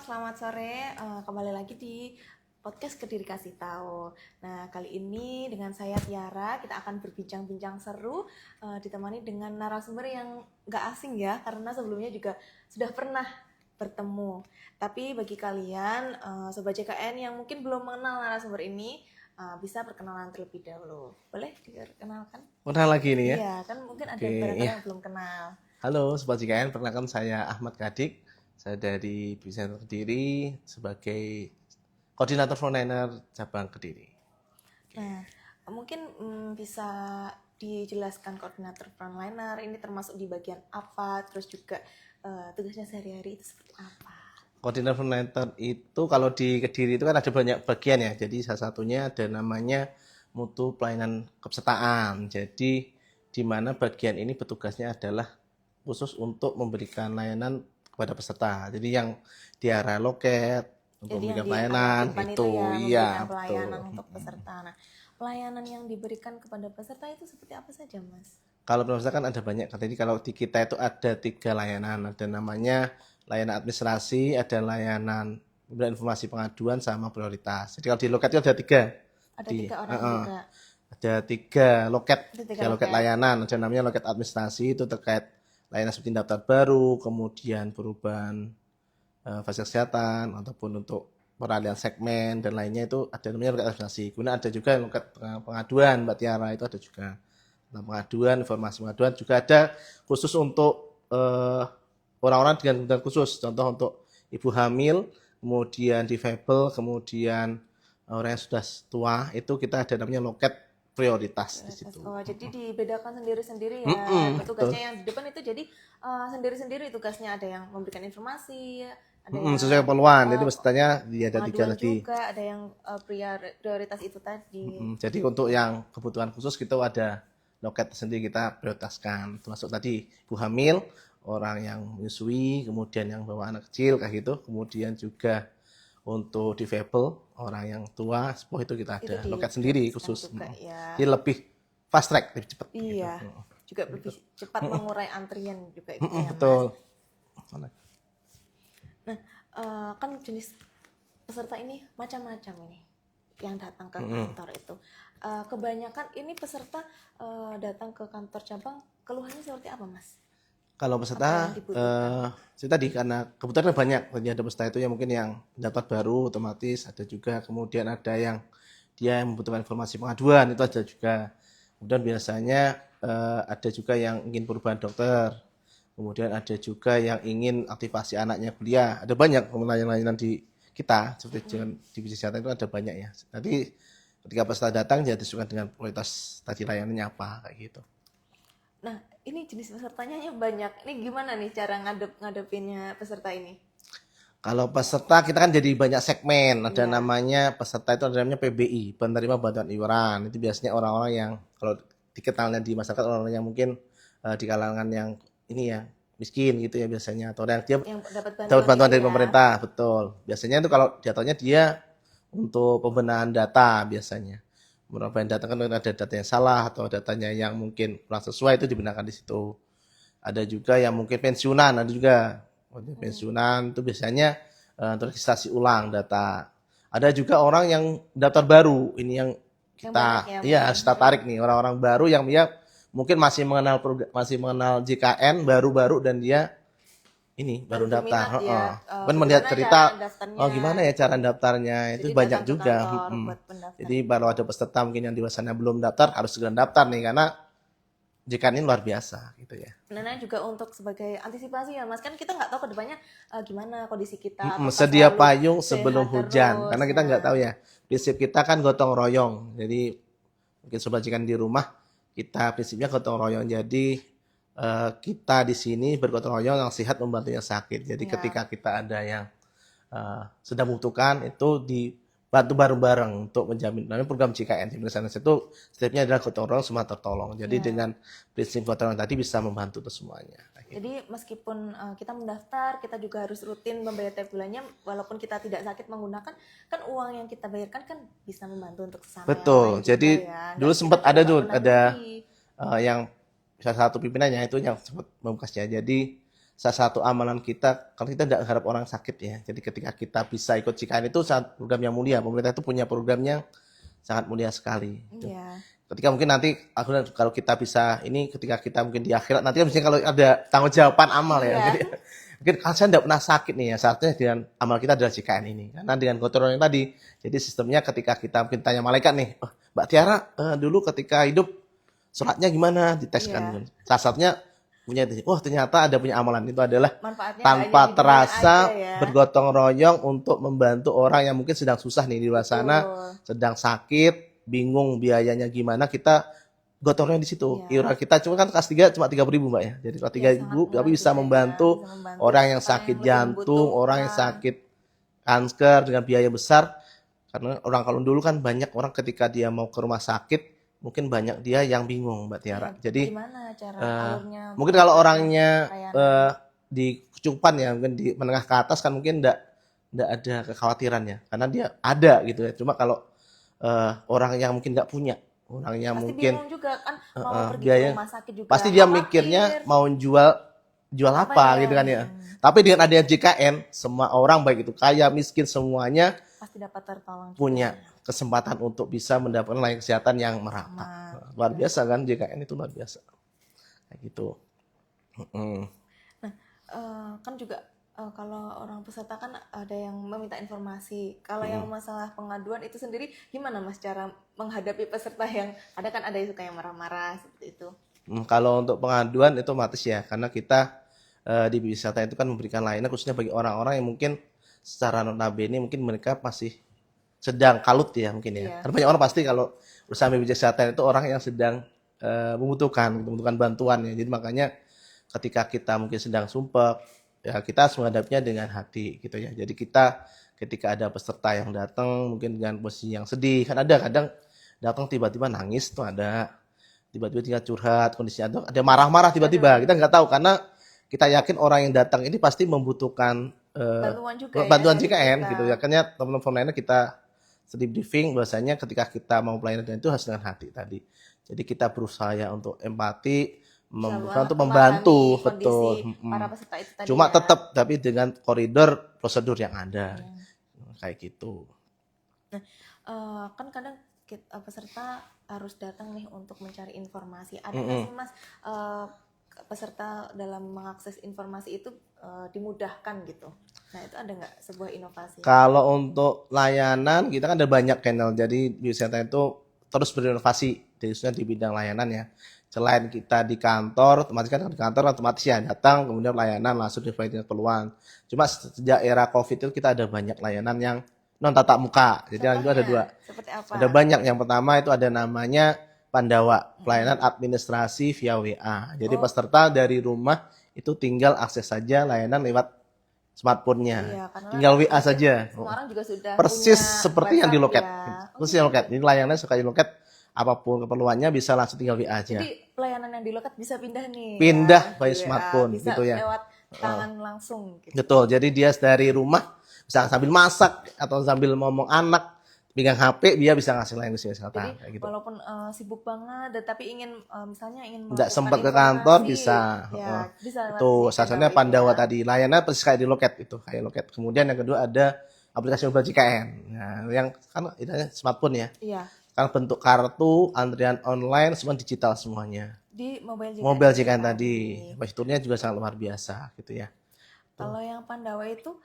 selamat sore. Kembali lagi di podcast Kediri Kasih Tahu. Nah, kali ini dengan saya Tiara, kita akan berbincang-bincang seru, ditemani dengan narasumber yang gak asing ya, karena sebelumnya juga sudah pernah bertemu. Tapi bagi kalian, Sobat JKN yang mungkin belum mengenal narasumber ini, bisa perkenalan terlebih dahulu. Boleh diperkenalkan? Kenal lagi nih ya? Iya, kan mungkin ada Oke, barangkali iya. yang belum kenal. Halo Sobat JKN, perkenalkan saya Ahmad Kadik. Saya dari Bisnis Kediri sebagai Koordinator Frontliner Cabang Kediri. Nah, mungkin bisa dijelaskan koordinator frontliner ini termasuk di bagian apa, terus juga tugasnya sehari-hari itu seperti apa? Koordinator Frontliner itu kalau di Kediri itu kan ada banyak bagian ya. Jadi salah satunya ada namanya mutu pelayanan kepesertaan. Jadi di mana bagian ini petugasnya adalah khusus untuk memberikan layanan kepada peserta. Jadi yang di area loket untuk Jadi yang memberikan di pelayanan area itu, ya, iya memberikan pelayanan betul. untuk peserta. Nah, pelayanan yang diberikan kepada peserta itu seperti apa saja, Mas? Kalau peserta kan ada banyak. Jadi kalau di kita itu ada 3 layanan. Ada namanya layanan administrasi, ada layanan informasi pengaduan sama prioritas. Jadi kalau di loket itu ada 3. Ada 3 orang juga. Ada 3 loket, Ada 3 3 loket layanan. Ada namanya loket administrasi itu terkait layanan seperti daftar baru, kemudian perubahan fasilitas kesehatan ataupun untuk peralihan segmen dan lainnya itu ada namanya loket administrasi. Kemudian ada juga loket pengaduan Mbak Tiara itu ada juga. Tentang pengaduan, informasi pengaduan juga ada khusus untuk orang-orang dengan kebutuhan khusus. Contoh untuk ibu hamil, kemudian difabel, kemudian orang yang sudah tua itu kita ada namanya loket prioritas di situ. Oh, jadi dibedakan sendiri-sendiri ya. Tugasnya yang di depan itu jadi sendiri-sendiri tugasnya, ada yang memberikan informasi, ada yang sesuai keperluan. Jadi mestinya dia ada 3 lagi. juga ada yang prioritas itu tadi. Jadi untuk yang kebutuhan khusus kita ada loket sendiri kita prioritaskan. Termasuk tadi ibu hamil, orang yang menyusui, kemudian yang bawa anak kecil kayak gitu, kemudian juga untuk difabel, orang yang tua, sepuh itu kita ada loket sendiri khusus. Juga, ya. Jadi lebih fast track, lebih cepat. Iya, gitu. Juga lebih cepat mengurai antrian juga gitu ya, betul. Mas. Nah, kan jenis peserta ini macam-macam ini yang datang ke kantor itu. Kebanyakan ini peserta datang ke kantor cabang, keluhannya seperti apa, Mas? Kalau peserta, tadi karena kebetulan banyak, ada peserta itu yang mungkin yang dapat baru otomatis, ada juga kemudian ada yang dia membutuhkan informasi pengaduan itu ada juga. Kemudian biasanya ada juga yang ingin perubahan dokter, kemudian ada juga yang ingin aktivasi anaknya kuliah. Ada banyak layanan di kita seperti dengan divisi kesehatan itu ada banyak ya. Nanti ketika peserta datang dia disesuaikan dengan prioritas tadi layanannya apa kayak gitu. Nah, ini jenis pesertanya banyak. Ini gimana nih cara ngadepinnya peserta ini? Kalau peserta kita kan jadi banyak segmen. Ada namanya peserta itu ada namanya PBI, penerima bantuan iuran. Itu biasanya orang-orang yang kalau dikenalnya di masyarakat orang-orang yang mungkin di kalangan yang ini ya miskin gitu ya biasanya, atau yang dia dapat bantuan dari pemerintah, betul. Biasanya itu kalau jatuhnya dia untuk pembenahan data biasanya. Pembenahan data kan ada data yang salah atau datanya yang mungkin kurang sesuai itu dibenarkan di situ. Ada juga yang mungkin pensiunan, ada juga pensiunan itu biasanya terregistrasi ulang data. Ada juga orang yang daftar baru, ini yang kita harus kita tarik nih, orang-orang baru yang dia mungkin masih mengenal JKN baru-baru dan dia ini baru daftar. Kan melihat cerita gimana ya cara daftarnya, itu banyak juga. Jadi kalau ada peserta mungkin yang diwasanya belum daftar harus segera daftar nih karena JKN ini luar biasa gitu ya. Nah, juga untuk sebagai antisipasi ya Mas, kan kita nggak tahu ke depannya gimana kondisi kita. Sedia payung sebelum hujan, karena kita nggak tahu ya. Prinsip kita kan gotong royong. Jadi mungkin sobat JKN di rumah kita prinsipnya gotong royong. Jadi kita di sini bergotong royong, yang sehat membantu yang sakit. Jadi ketika kita ada yang sedang membutuhkan itu dibantu bareng-bareng untuk menjamin. Namanya program JKN di sana itu setiapnya adalah gotong royong semua tertolong. Jadi dengan prinsip gotong royong tadi bisa membantu itu semuanya. Jadi meskipun kita mendaftar, kita juga harus rutin membayar tiap bulannya, walaupun kita tidak sakit menggunakan, kan uang yang kita bayarkan kan bisa membantu untuk sesama. Betul. Jadi dulu sempat ada tuh yang salah satu pimpinannya itu yang sempat membukasnya. Jadi salah satu amalan kita, kalau kita tidak harap orang sakit ya. Jadi ketika kita bisa ikut JKN itu sangat program yang mulia. Pemerintah itu punya programnya sangat mulia sekali. Iya. Ketika mungkin nanti kalau kita bisa ini ketika kita mungkin di akhirat nanti kan misalnya kalau ada tanggung jawaban amal ya. Iya. Jadi, mungkin kalau saya tidak pernah sakit nih ya, saatnya dengan amal kita adalah JKN ini. Karena dengan gotong royong tadi, jadi sistemnya ketika kita mungkin tanya malaikat nih, oh, Mbak Tiara dulu ketika hidup sholatnya gimana, diteskan. Salah satunya punya itu. Oh ternyata ada punya amalan itu adalah Manfaatnya tanpa nggak hanya di dunia terasa aja ya. bergotong royong untuk membantu orang yang mungkin sedang susah nih di luar sana, Betul. sedang sakit, bingung biayanya gimana, kita gotong royong di situ. Iya. Iuran kita cuma kan kelas 3 cuma 3.000 Mbak ya. Jadi kalau Iya, 3.000 sangat tapi murah bisa juga membantu ya, bisa membantu orang yang orang sakit lebih jantung, orang yang membutuhkan. sakit kanker dengan biaya besar. Karena orang kalau dulu kan banyak orang ketika dia mau ke rumah sakit mungkin banyak dia yang bingung Mbak Tiara. Iya, Jadi gimana cara eh, alurnya mungkin kalau untuk orangnya layanan? di kecukupan ya mungkin di menengah ke atas kan mungkin enggak ada kekhawatirannya karena dia ada gitu ya. Cuma kalau orang yang mungkin nggak punya, orang yang Pasti mungkin bingung juga kan, mau pergi ke biaya rumah sakit juga pasti dia khawatir. mikirnya mau jual Apa apa ya? gitu kan ya. Tapi dengan adanya JKN, semua orang baik itu kaya, miskin semuanya Pasti dapat tertolong juga. punya kesempatan untuk bisa mendapatkan layanan kesehatan yang merata. Aman. Luar biasa kan JKN itu luar biasa. Kayak gitu. Kan juga kalau orang peserta kan ada yang meminta informasi. Kalau yang masalah pengaduan itu sendiri gimana Mas cara menghadapi peserta yang ada yang suka yang marah-marah seperti itu. Kalau untuk pengaduan itu otomatis ya, karena kita di wisata itu kan memberikan layanan khususnya bagi orang-orang yang mungkin secara notabene mungkin mereka masih sedang kalut ya mungkin ya. Iya. Karena banyak orang pasti kalau usaha wisata itu orang yang sedang membutuhkan bantuan ya. Jadi makanya ketika kita mungkin sedang sumpah ya kita harus menghadapinya dengan hati gitu ya. Jadi kita ketika ada peserta yang datang mungkin dengan posisi yang sedih kan ada kadang datang tiba-tiba nangis tuh ada tiba-tiba tinggal curhat kondisinya ada marah-marah tiba-tiba kita nggak tahu karena kita yakin orang yang datang ini pasti membutuhkan Bantuan juga bantuan ya dari JKN kita. gitu ya. Makanya teman-teman lainnya kita sedih briefing bahwasanya ketika kita mau pelayanan itu harus dengan hati tadi. Jadi kita berusaha ya untuk empati, berusaha untuk membantu memahami betul. kondisi para peserta itu tadi Cuma ya. tetap tapi dengan koridor prosedur yang ada. Kayak gitu. Kan kadang peserta harus datang nih untuk mencari informasi. Ada nggak sih Mas peserta dalam mengakses informasi itu dimudahkan gitu? Nah itu ada nggak sebuah inovasi? Kalau untuk layanan kita kan ada banyak channel. Jadi wisata itu terus berinovasi khususnya di bidang layanan ya. Selain kita di kantor, otomatis kan di kantor otomatis ya datang kemudian layanan langsung sesuai dengan keperluan. Cuma sejak era Covid itu kita ada banyak layanan yang non tatap muka. Jadi itu ada dua. Seperti apa? Ada banyak. Yang pertama itu ada namanya Pandawa, pelayanan administrasi via WA. Jadi peserta dari rumah itu tinggal akses saja layanan lewat smartphone-nya. Iya, karena Tinggal WA saja. semua orang juga sudah Persis punya seperti yang di loket. WhatsApp ya. Persis yang loket. Ini layanannya suka di loket, apapun keperluannya bisa langsung tinggal WA aja. Jadi pelayanan yang di loket bisa pindah nih. Pindah ya, by di WA, smartphone bisa gitu ya. lewat tangan langsung gitu. Betul. Jadi dia dari rumah bisa sambil masak atau sambil ngomong anak, pegang HP dia bisa ngasih layanan kesehatan Jadi kayak gitu. walaupun sibuk banget tapi ingin misalnya ingin Nggak melakukan sempat ke kantor informasi, bisa. ya bisa lewat Itu si sasarannya channel itu Pandawa ya. tadi. Layanan persis kayak di loket itu, kayak loket. Kemudian yang kedua ada aplikasi mobile JKN. Nah, yang kan itu smartphone ya. Iya, Kan bentuk kartu, antrian online, semua digital semuanya. di mobile JKN. Mobile JKN tadi. Fiturnya juga sangat luar biasa gitu ya. Kalau yang Pandawa itu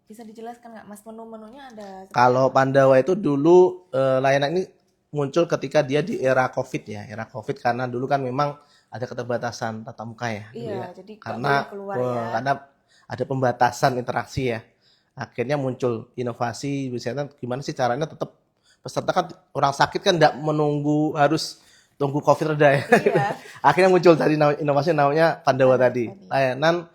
bisa dijelaskan nggak Mas menu-menunya ada? Kalau Pandawa itu dulu layanan ini muncul ketika dia di era Covid ya, era Covid karena dulu kan memang ada keterbatasan tatap muka ya. gitu Iya, ya. jadi nggak Karena boleh keluar ya. karena ada pembatasan interaksi ya. Akhirnya muncul inovasi misalnya gimana sih caranya tetap peserta kan orang sakit kan tidak menunggu harus tunggu Covid reda ya. Iya. Akhirnya muncul tadi inovasi namanya Pandawa tadi. Layanan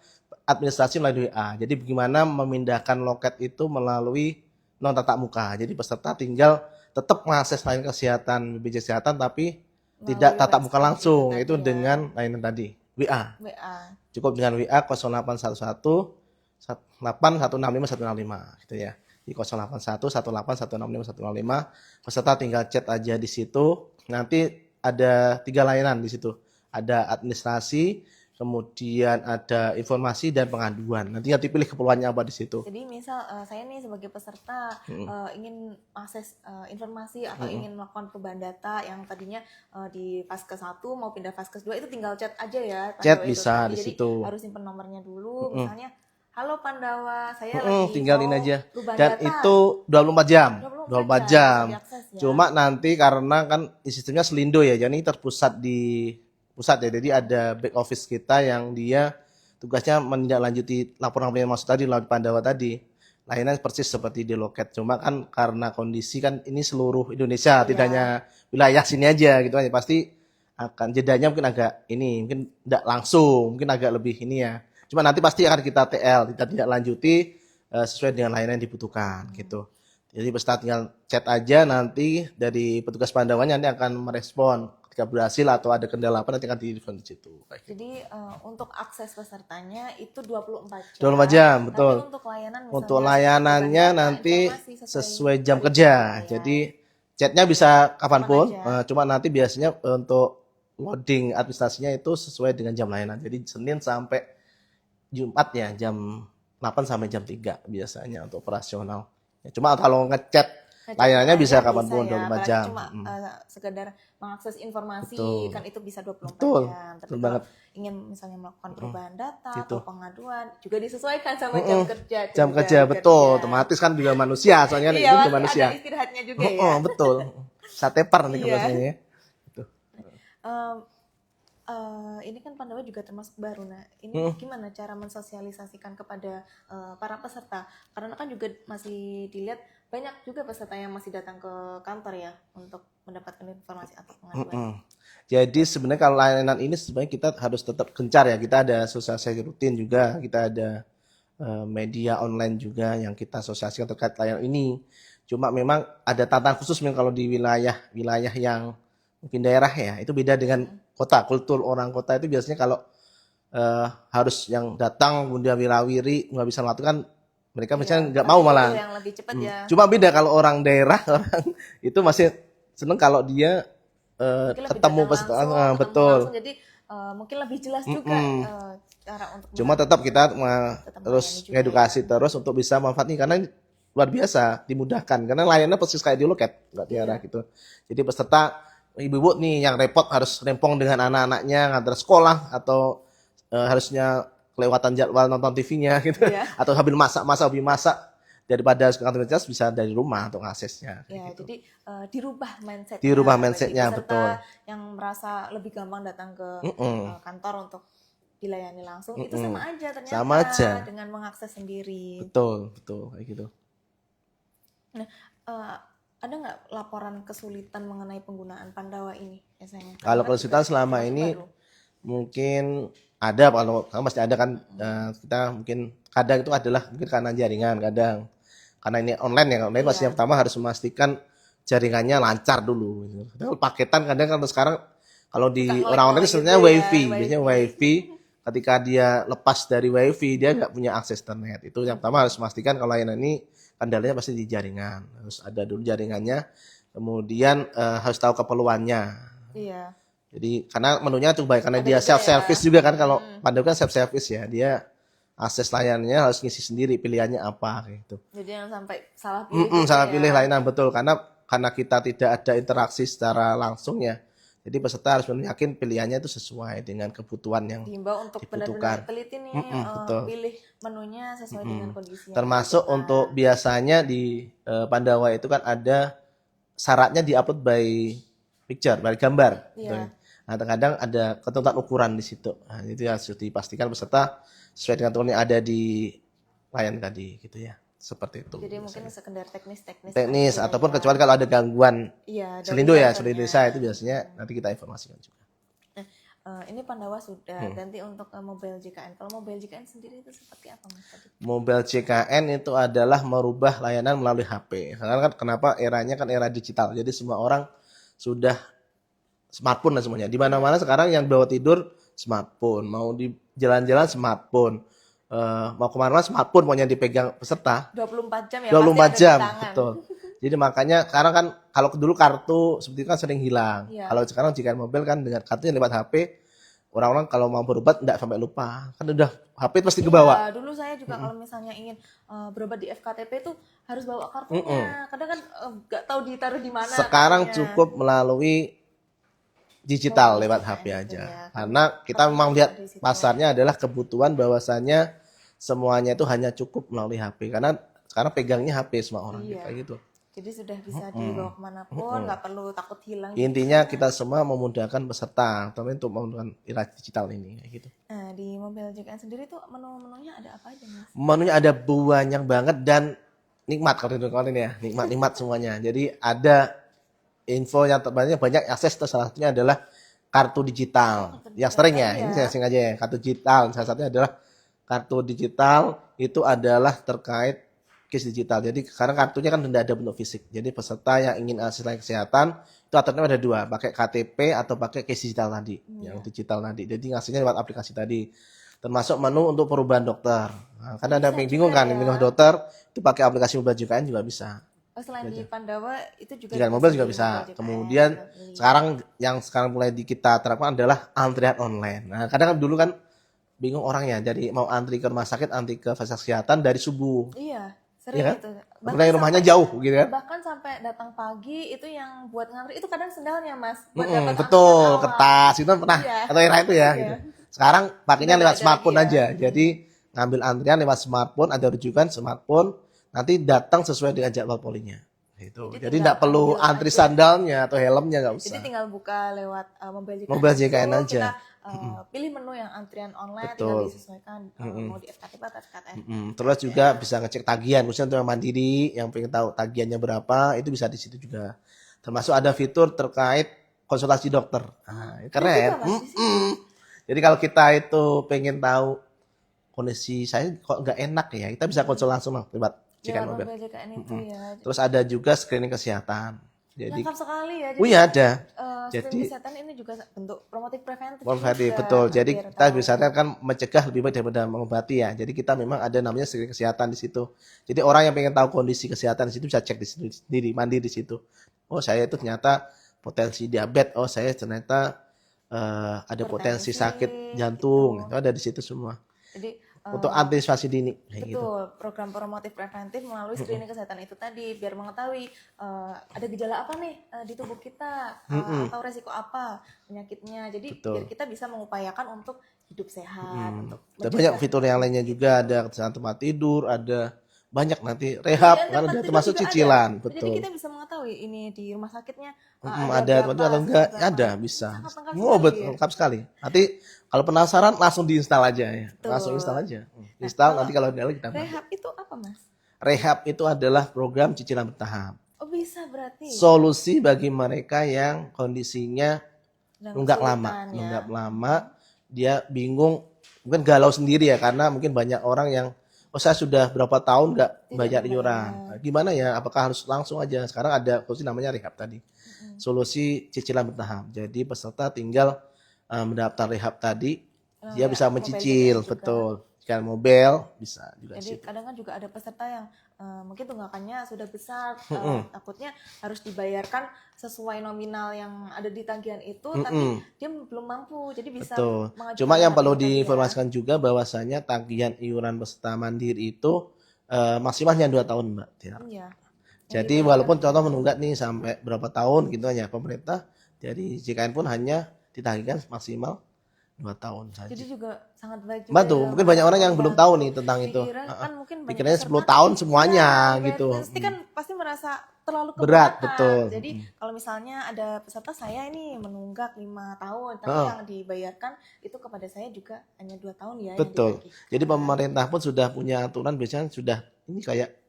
administrasi melalui WA. Jadi bagaimana memindahkan loket itu melalui non tatap muka. Jadi peserta tinggal tetap mengakses layanan kesehatan BPJS kesehatan tapi tidak tatap muka langsung, yaitu dengan layanan tadi WA. WA. Cukup dengan WA 0811 8165165 gitu ya. Di 081 18165 peserta tinggal chat aja di situ. Nanti ada 3 layanan di situ. Ada administrasi, kemudian ada informasi dan pengaduan. Nanti dipilih keperluannya apa di situ. Jadi misal saya nih sebagai peserta ingin akses informasi atau ingin melakukan perubahan data yang tadinya di Vaskes 1 mau pindah Vaskes 2 itu tinggal chat aja ya. Chat Pandawa itu bisa tadi. di Jadi situ. harus simpen nomornya dulu, misalnya halo Pandawa, saya lagi Tinggalin mau aja. perubahan Dan data. itu 24 jam. 24 24 jam. bisa diakses ya. Cuma nanti karena kan sistemnya Selindo ya, jadi terpusat di pusat ya. Jadi ada back office kita yang dia tugasnya menindaklanjuti laporan yang masuk tadi lewat Pandawa tadi. Lainnya persis seperti di loket. Cuma kan karena kondisi kan ini seluruh Indonesia, tidak hanya wilayah sini aja gitu aja. Pasti akan jedanya mungkin agak ini, mungkin tidak langsung, mungkin agak lebih ini ya. Cuma nanti pasti akan kita TL, kita tidak lanjuti sesuai dengan layanan yang dibutuhkan gitu. Jadi peserta tinggal chat aja, nanti dari petugas Pandawanya nanti akan merespon ketika berhasil atau ada kendala apa nanti akan di-refund di situ. Jadi untuk akses pesertanya itu 24 jam. 24 jam, betul. Nanti untuk layanan misalnya Untuk layanannya data, nanti informasi sesuai jam kerja. Jadi chatnya bisa kapanpun, cuma nanti biasanya untuk loading administrasinya itu sesuai dengan jam layanan. Jadi Senin sampai Jumat ya, jam 8 sampai jam 3 biasanya untuk operasional. Ya, cuma kalau ngechat layanannya bisa kapanpun ya, 24 jam. Cuma sekedar mengakses informasi kan itu bisa 24 Betul. jam. Tapi Betul kalau banget. ingin misalnya melakukan perubahan data Gitu. atau pengaduan juga disesuaikan sama jam kerja. Jam kerja betul, otomatis kan juga manusia, soalnya Iya, itu juga manusia. ada istirahatnya juga ya. Betul. Sate par nih bahasanya ya. Gitu. Ini kan Pandawa juga termasuk baru. Nah, ini gimana cara mensosialisasikan kepada para peserta? Karena kan juga masih dilihat banyak juga peserta yang masih datang ke kantor ya untuk mendapatkan informasi atau pengaduan. Jadi sebenarnya kalau layanan ini sebenarnya kita harus tetap gencar ya. Kita ada sosialisasi rutin juga, kita ada media online juga yang kita sosialisasikan terkait layanan ini. Cuma memang ada tantangan khusus memang kalau di wilayah yang mungkin daerah ya, itu beda dengan kota. Kultur orang kota itu biasanya kalau harus yang datang kemudian wirawiri nggak bisa waktu kan mereka misalnya nggak mau malah. Yang lebih cepat ya. Cuma beda kalau orang daerah orang itu masih seneng kalau dia ketemu peserta betul. Langsung, jadi mungkin lebih jelas juga cara untuk. Cuma tetap kita terus edukasi terus untuk bisa manfaatnya karena ini luar biasa dimudahkan karena layanannya persis kayak di loket nggak tiara gitu. Jadi peserta ibu-ibu nih yang repot harus rempong dengan anak-anaknya ngantar sekolah atau harusnya kelewatan jadwal nonton TV-nya gitu atau sambil masak daripada kantor jas bisa dari rumah untuk aksesnya. Ya, gitu. jadi dirubah mindsetnya. Dirubah mindsetnya betul. Yang merasa lebih gampang datang ke kantor untuk dilayani langsung itu sama aja ternyata. Sama aja. Dengan mengakses sendiri. Betul kayak gitu. Nah, ada nggak laporan kesulitan mengenai penggunaan Pandawa ini biasanya? Kalau kesulitan selama ini mungkin ada, kalau pasti ada kan kita mungkin kadang itu adalah mungkin karena jaringan kadang. Karena ini online ya, online pasti yang pertama harus memastikan jaringannya lancar dulu. Gitu. Paketan kadang kan sekarang kalau di orang-orang itu sebenarnya wifi, biasanya wifi. Ketika dia lepas dari wifi dia nggak punya akses internet. Itu yang pertama harus memastikan kalau layanan ini kendalanya pasti di jaringan. Harus ada dulu jaringannya, kemudian harus tahu keperluannya. Iya. Jadi karena menunya tuh baik karena dia self service juga kan kalau Pandawa kan self service ya dia akses layanannya harus ngisi sendiri pilihannya apa gitu. Jadi jangan sampai salah pilih. Salah pilih layanan betul karena kita tidak ada interaksi secara langsung ya. Jadi peserta harus yakin pilihannya itu sesuai dengan kebutuhan yang dihimbau untuk benar-benar teliti nih pilih menunya sesuai dengan kondisinya. Termasuk untuk biasanya di Pandawa itu kan ada syaratnya di-upload by picture, by gambar. Gitu. Nah, kadang ada ketentuan ukuran di situ. Nah, itu harus dipastikan peserta sesuai dengan ketentuan yang ada di layanan tadi gitu ya. Seperti itu. Jadi mungkin sekedar teknis ataupun kecuali kalau ada gangguan Selindo ya, Selindo Desa itu biasanya nanti kita informasikan juga. Ini Pandawa sudah ganti untuk mobile JKN. Kalau mobile JKN sendiri itu seperti apa Mas tadi? Mobile JKN itu adalah merubah layanan melalui HP. Karena kan kenapa eranya kan era digital. Jadi semua orang sudah smartphone lah semuanya. Di mana-mana sekarang yang bawa tidur smartphone, mau di jalan-jalan smartphone. Mau kemana-mana smartphone pokoknya dipegang peserta 24 jam ya 24 jam betul. Jadi makanya sekarang kan kalau dulu kartu seperti itu kan sering hilang. Kalau sekarang jika mobil kan dengan kartunya lewat HP orang-orang kalau mau berobat nggak sampai lupa, kan udah HP pasti ke bawah. Iya, dulu saya juga kalau misalnya ingin berobat di FKTP tuh harus bawa kartunya. Kadang kan nggak tahu ditaruh di mana Sekarang kartunya. cukup melalui digital Oh, lewat digital HP gitu aja. ya. Karena kita Kartunya memang bisa lihat di situ. pasarnya adalah kebutuhan bahwasannya semuanya itu hanya cukup melalui HP. Karena sekarang pegangnya HP semua orang Iya. kayak gitu. Jadi sudah bisa dibawa kemanapun, nggak perlu takut hilang. Intinya kita semua memudahkan peserta, terutama untuk memudahkan era digital ini kayak gitu. Nah, di mobil JKN sendiri tuh menu-menunya ada apa aja, Mas? Menunya ada banyak banget dan nikmat kalau di kemarin ya, nikmat semuanya. Jadi ada info yang terbanyak banyak akses, salah satunya adalah kartu digital. Yang sering ya, ini saya sing aja ya, kartu digital. Salah satunya adalah kartu digital itu adalah terkait case digital. Jadi sekarang kartunya kan tidak ada bentuk fisik. Jadi peserta yang ingin akses layanan kesehatan itu alternatif ada dua, pakai KTP atau pakai case digital tadi, yang digital tadi. Jadi ngasihnya lewat aplikasi tadi. Termasuk menu untuk perubahan dokter. Nah, karena ada yang bingung kan, milih dokter itu pakai aplikasi mobile JKN juga bisa. Oh, selain di Pandawa itu juga Dengan mobil juga bisa. Kemudian sekarang mulai kita terapkan adalah antrian online. Nah, kadang kan dulu kan bingung orangnya, jadi mau antri ke rumah sakit, antri ke fasilitas kesehatan dari subuh. Iya, sering Iya kan? itu. Mulai rumahnya jauh gitu kan. Bahkan sampai datang pagi itu yang buat ngantri itu kadang sendalnya, Mas. Buat dapat Betul, antrian awal. kertas itu pernah atau era itu ya. Iya. Gitu. Sekarang pakainya Udah lewat ada smartphone lagi ya. aja. Jadi ngambil antrian lewat smartphone, ada rujukan smartphone, nanti datang sesuai dengan jadwal polinya. Gitu. Jadi tinggal tidak perlu ambil antri aja. sandalnya atau helmnya nggak Jadi usah. tinggal buka lewat mobil JKN. Mobil JKN itu, aja. Kita pilih menu yang antrian online, Betul. tinggal disesuaikan mau di FKTP atau FKTN. Terus juga bisa ngecek tagihan, khususnya untuk yang mandiri, yang pengen tahu tagihannya berapa, itu bisa di situ juga. Termasuk ada fitur terkait konsultasi dokter. Nah, keren. juga, Mas, di situ. Jadi kalau kita itu pengen tahu kondisi saya kok nggak enak ya, kita bisa konsul langsung lewat JKN Lewat Mobil. mobil JKN itu ya. Terus ada juga screening kesehatan. Jadi, Lengkap sekali ya. oh iya ada. Jadi Jadi kesehatan ini juga bentuk promotif preventif. Konversi, juga, betul. Jadi biar kita tahu. bisa kan mencegah lebih baik daripada mengobati ya. Jadi kita memang ada namanya screening kesehatan di situ. Jadi orang yang pengen tahu kondisi kesehatan di situ bisa cek di situ sendiri, mandiri di situ. Oh saya itu ternyata potensi diabetes. Oh saya ternyata ada potensi sakit jantung. Itu ada di situ semua. Jadi Untuk antisipasi dini. Kayak gitu. betul, program promotif preventif melalui screening kesehatan itu tadi biar mengetahui ada gejala apa nih di tubuh kita atau resiko apa penyakitnya. Jadi biar kita bisa mengupayakan untuk hidup sehat, untuk Dan banyak fitur yang lainnya juga, ada kesehatan tempat tidur, ada banyak nanti rehab, kan ada termasuk cicilan, Jadi betul. kita bisa mengetahui ini di rumah sakitnya Ada tempat atau enggak? Ada, bisa. Sangat lengkap Oh, sekali, betul, lengkap sekali. Nanti kalau penasaran langsung diinstal aja ya. Langsung install aja. Install nanti kalau udah kita bahas. Rehab itu apa, Mas? Rehab itu adalah program cicilan bertahap. Oh, bisa berarti. Solusi bagi mereka yang kondisinya Dan nunggak kesulitan, lama, dia bingung, mungkin galau sendiri ya karena mungkin banyak orang yang oh saya sudah berapa tahun nggak bayar iuran. Nah, gimana ya? Apakah harus langsung aja? Sekarang ada solusi namanya rehab tadi. Solusi cicilan bertahap. Jadi peserta tinggal mendaftar rehab tadi, dia bisa mencicil, betul. Jika mobil bisa juga. Jadi kadang kan juga ada peserta yang mungkin tunggakannya sudah besar, takutnya harus dibayarkan sesuai nominal yang ada di tagihan itu, tapi dia belum mampu, jadi bisa Betul. mengajukan Cuma yang perlu tadi ya. diinformasikan juga bahwasanya tagihan iuran peserta mandiri itu maksimalnya 2 tahun, Mbak. Tiar. Iya. Jadi walaupun contoh menunggak nih sampai berapa tahun gitu aja, pemerintah dari JKN pun hanya ditagihkan maksimal 2 tahun saja. Jadi juga sangat baik juga. Bantu, ya, mungkin banyak orang yang belum tahu nih tentang itu. Kan mungkin banyak Pikirannya peserta 10 tahun semuanya gitu. Pasti kan pasti merasa terlalu Berat, keberatan. betul. Jadi kalau misalnya ada peserta saya ini menunggak 5 tahun, tapi yang dibayarkan itu kepada saya juga hanya 2 tahun ya. Betul. Yang ditagih. Jadi pemerintah pun sudah punya aturan biasanya sudah ini kayak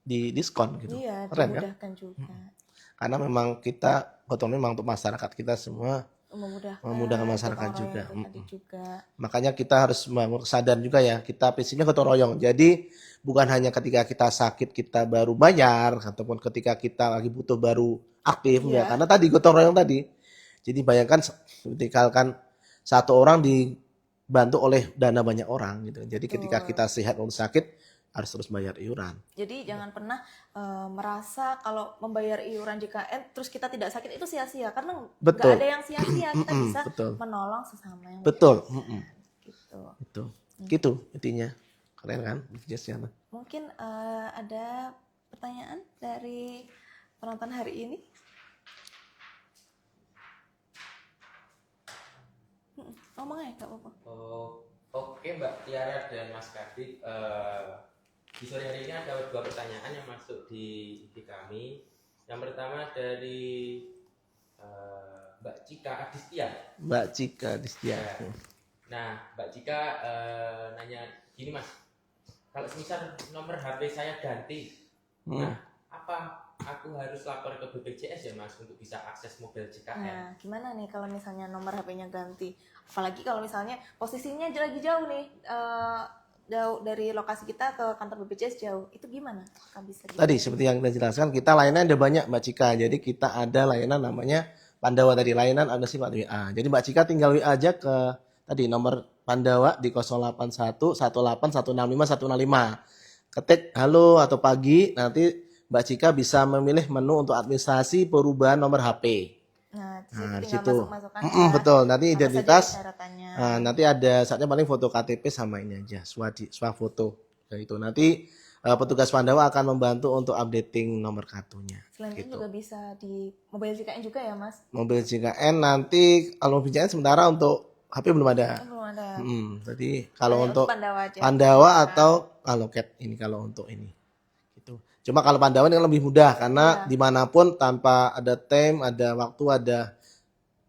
di diskon gitu. Iya, Keren kan? dimudahkan juga. Karena memang kita gotong memang untuk masyarakat kita semua memudahkan masyarakat gotong juga. royong itu tadi juga. Makanya kita harus membangun kesadaran juga ya. Kita prinsipnya gotong royong. Jadi bukan hanya ketika kita sakit kita baru bayar ataupun ketika kita lagi butuh baru aktif ya. Karena tadi gotong royong tadi. Jadi bayangkan ketika kan satu orang dibantu oleh dana banyak orang gitu. Jadi ketika kita sehat atau sakit harus terus bayar iuran. Jadi jangan pernah merasa kalau membayar iuran JKN terus kita tidak sakit itu sia-sia, karena nggak Betul. ada yang sia-sia, kita bisa Betul. menolong sesama yang Betul. membutuhkan. Gitu. Gitu intinya. Keren kan? Jessiana? Mungkin ada pertanyaan dari penonton hari ini? Ngomong aja, nggak apa-apa. Oke Mbak Tiara dan Mas Kadik, di sore hari ini ada 2 pertanyaan yang masuk di kami. Yang pertama dari Mbak Cika Adistia. Mbak Cika Distia. Nah, Mbak Cika nanya gini Mas, kalau misal nomor HP saya ganti, nah apa aku harus lapor ke BPJS ya Mas untuk bisa akses mobil JKN? Nah, gimana nih kalau misalnya nomor HP-nya ganti? Apalagi kalau misalnya posisinya lagi jauh nih, jauh dari lokasi kita ke kantor BPJS jauh, itu gimana? Apakah bisa Tadi seperti yang kita jelaskan, kita layanan ada banyak Mbak Cika. Jadi kita ada layanan namanya Pandawa, tadi layanan ada sifat WA. Jadi Mbak Cika tinggal WA aja ke tadi nomor Pandawa di 081 18 165 165. Ketik halo atau pagi, nanti Mbak Cika bisa memilih menu untuk administrasi perubahan nomor HP. Nah, Di tinggal situ. masuk-masukkan Betul, nanti apa saja identitas. syaratnya. Nanti ada saatnya paling foto KTP sama ini aja, swafoto. Dan itu nanti petugas Pandawa akan membantu untuk updating nomor kartunya. Selain itu Gitu. juga bisa di mobile JKN juga ya, Mas? Mobil JKN nanti kalau mobil JKN sementara untuk HP belum ada. Belum ada. Jadi kalau Hanya untuk Pandawa aja. Pandawa atau kalau Cat ini kalau untuk ini. Gitu. Cuma kalau Pandawa ini lebih mudah karena dimanapun tanpa ada time, ada waktu, ada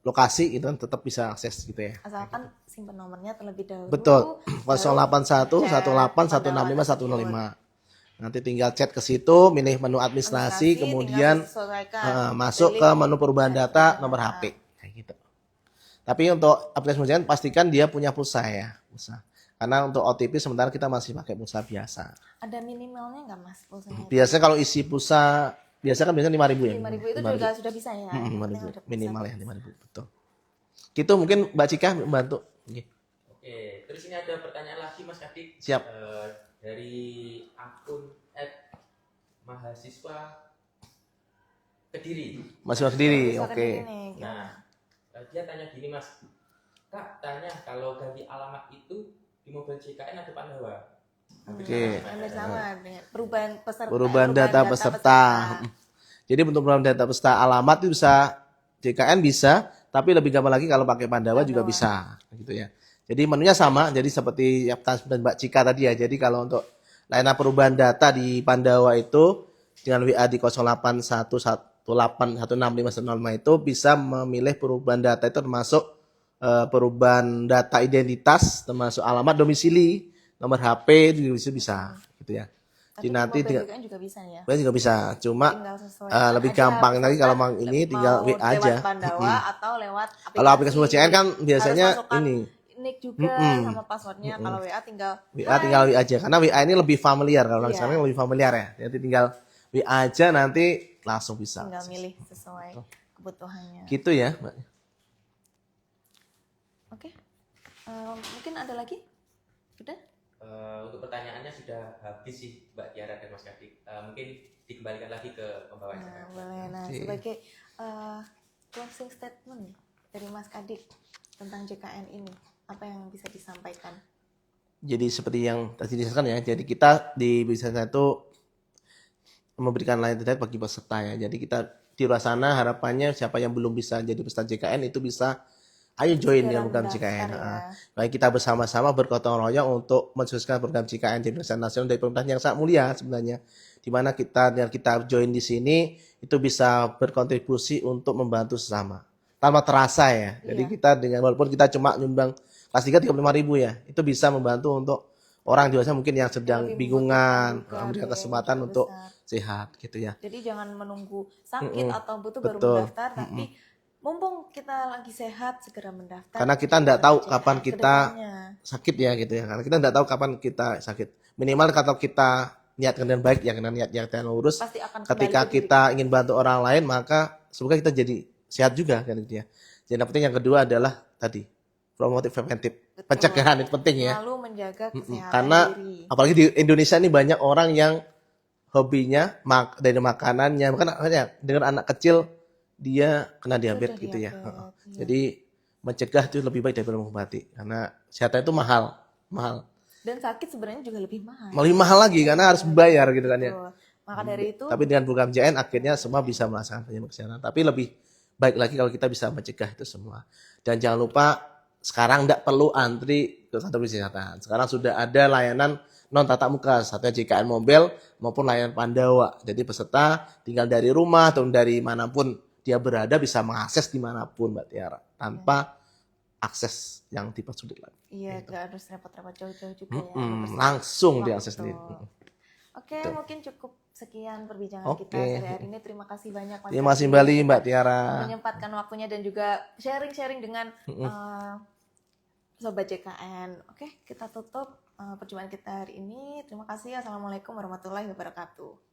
lokasi itu kan tetap bisa akses gitu ya. Asalkan simpan nomornya terlebih dahulu. Betul. baru 081 chat 18 165 105. Nanti tinggal chat ke situ, milih menu administrasi, kemudian tinggal disesuaikan. masuk ke menu perubahan data nomor HP kayak gitu. Tapi untuk aplikasi perubahan pastikan dia punya pulsa ya, pulsa. Karena untuk OTP sementara kita masih pakai pulsa biasa. Ada minimalnya nggak, Mas, pulsanya? Biasanya kalau isi pulsa biasa kan biasanya 5.000 ya. 5.000 itu juga sudah bisa ya. Yang penting 5.000 ada pulsa. minimal ya 5.000 betul. Gitu mungkin Mbak Cika membantu. Oke. Oke, terus ini ada pertanyaan lagi Mas Kadik. Siap. Dari akun @mahasiswa Kediri. Masih sendiri. Misalkan Oke. ini, gimana? Nah, dia tanya gini Mas, Kak tanya kalau ganti alamat itu di mobil JKN ada Pandawa. Oke. Hampir sama dengan perubahan peserta. Perubahan data peserta. Jadi untuk perubahan data peserta alamat itu bisa JKN bisa, tapi lebih gampang lagi kalau pakai Pandawa juga bisa, gitu ya. Jadi menunya sama, jadi seperti yang dan Mbak Cika tadi ya. Jadi kalau untuk layanan perubahan data di Pandawa itu dengan WA di 08118165105 itu bisa memilih perubahan data itu termasuk perubahan data identitas, termasuk alamat domisili, nomor HP itu juga bisa, gitu ya. Tapi Jadi nanti tinggal tinggal juga bisa ya. Banyak juga bisa, cuma Tinggal sesuaikan lebih aja gampang lagi kalau mau peserta ini tinggal mau WA aja. lewat Pandawa atau lewat aplikasi. Kalau aplikasi JKN kan biasanya Harus masukkan ini nick juga sama passwordnya. Kalau WA tinggal tinggal WA aja karena WA ini lebih familiar kalau Iya. sekarang lebih familiar ya. Jadi tinggal WA aja nanti langsung bisa. tinggal milih sesuai kebutuhannya. Gitu ya, Mbak. Oke. Mungkin ada lagi? Udah? Untuk pertanyaannya sudah habis sih Mbak Tiara dan Mas Kadik. Mungkin dikembalikan lagi ke pembawa Nah, acara. boleh. Nah, Oke. sebagai closing statement dari Mas Kadik tentang JKN ini, apa yang bisa disampaikan? Jadi seperti yang tadi disampaikan ya. Jadi kita di bisnis itu memberikan layanan terbaik bagi peserta ya. Jadi kita di luar sana harapannya siapa yang belum bisa jadi peserta JKN itu bisa ayo join dengan program JKN. Baik kita bersama-sama bergotong royong untuk mensukseskan program JKN jadi perusahaan nasional dari pemerintah yang sangat mulia sebenarnya. Di mana kita join di sini itu bisa berkontribusi untuk membantu sesama tanpa terasa ya. Jadi kita dengan walaupun kita cuma nyumbang kelas 3 35.000 ya, itu bisa membantu untuk orang dewasa mungkin yang sedang bingungan, memberikan kesempatan untuk sehat gitu ya. Jadi jangan menunggu sakit atau butuh baru Betul. mendaftar, tapi mumpung kita lagi sehat segera mendaftar. Karena kita tidak tahu kapan ke kita depannya. sakit ya gitu ya. Karena kita tidak tahu kapan kita sakit. Minimal kalau kita niatkan dengan baik ya, karena niat yang lurus. Pasti akan kembali Ketika ke diri kita ingin bantu orang lain, maka semoga kita jadi sehat juga kan gitu ya. Jadi yang penting yang kedua adalah tadi promotif preventif. Betul. Pencegahan itu penting ya. Selalu menjaga kesehatan Karena diri. apalagi di Indonesia ini banyak orang yang hobinya dari makanannya, bukan hanya dengan anak kecil dia kena diabetes Sudah gitu ya. diabetes, iya. Jadi mencegah itu lebih baik daripada mengobati karena kesehatan itu mahal. Dan sakit sebenarnya juga lebih mahal. Lebih mahal lagi karena harus bayar gitu kan ya. Betul. Maka dari itu Tapi dengan program JN akhirnya semua bisa melaksanakan pelayanan kesehatan. Tapi lebih baik lagi kalau kita bisa mencegah itu semua. Dan jangan lupa sekarang tidak perlu antri ke kantor kesehatan. Sekarang sudah ada layanan non tatap muka, satunya JKN Mobile maupun layanan Pandawa. Jadi peserta tinggal dari rumah atau dari manapun dia berada bisa mengakses dimanapun Mbak Tiara tanpa akses yang dipersulit lagi. iya nggak harus repot-repot jauh-jauh juga ya. Langsung Waktu. diakses sendiri. Oke, mungkin cukup sekian perbincangan Oke. kita sore hari ini. Terima kasih banyak Mas Terima kasih Kadi kembali Mbak sudah Tiara. menyempatkan waktunya dan juga sharing-sharing dengan Sobat JKN. Oke, kita tutup perjumpaan kita hari ini. Terima kasih. Assalamualaikum warahmatullahi wabarakatuh.